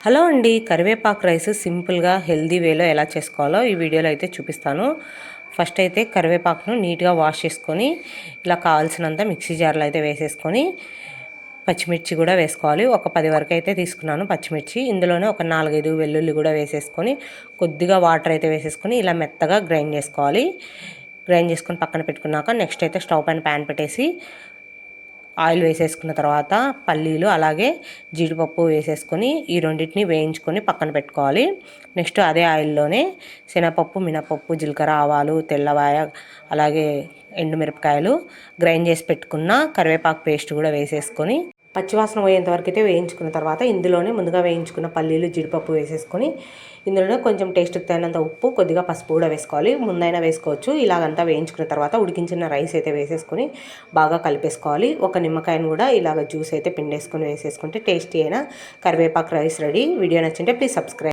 Hello అండి, కరివేపాకు rice సింపుల్గా హెల్దీ వేలో ఎలా చేసుకోవాలో ఈ వీడియోలో అయితే చూపిస్తాను. ఫస్ట్ అయితే కరివేపాకును నీట్గా వాష్ చేసుకొని ఇలా కావాల్సినంత మిక్సీ జార్లో అయితే వేసేసుకొని పచ్చిమిర్చి కూడా వేసుకోవాలి. ఒక 10 వరకు అయితే తీసుకున్నాను పచ్చిమిర్చి. ఇందులోనే ఒక 4-5 వెల్లుల్లి కూడా వేసేసుకొని కొద్దిగా వాటర్ అయితే వేసేసుకొని ఇలా మెత్తగా గ్రైండ్ చేసుకోవాలి. గ్రైండ్ చేసుకొని పక్కన పెట్టుకున్నాక నెక్స్ట్ అయితే స్టవ్ పైన ప్యాన్ పెట్టేసి ఆయిల్ వేసేసుకున్న తర్వాత పల్లీలు అలాగే జీడిపప్పు వేసేసుకొని ఈ రెండింటిని వేయించుకొని పక్కన పెట్టుకోవాలి. నెక్స్ట్ అదే ఆయిల్లోనే శనగపప్పు, మినపప్పు, జీలకర్ర, ఆవాలు, తెల్లవాయ అలాగే ఎండుమిరపకాయలు గ్రైండ్ చేసి పెట్టుకున్న కరివేపాకు పేస్ట్ కూడా వేసేసుకొని పచ్చివాసన పోయేంత వరకు అయితే వేయించుకున్న తర్వాత ఇందులోనే ముందుగా వేయించుకున్న పల్లీలు, జీడిపప్పు వేసేసుకొని ఇందులోనే కొంచెం టేస్ట్కి తగినంత ఉప్పు, కొద్దిగా పసుపు కూడా వేసుకోవాలి. ముందైనా వేసుకోవచ్చు. ఇలాగంతా వేయించుకున్న తర్వాత ఉడికించిన రైస్ అయితే వేసేసుకొని బాగా కలిపేసుకోవాలి. ఒక నిమ్మకాయను కూడా ఇలాగ జ్యూస్ అయితే పిండేసుకొని వేసేసుకుంటే టేస్టీ అయిన కరివేపాకు రైస్ రెడీ. వీడియో నచ్చింటే ప్లీజ్ సబ్స్క్రైబ్.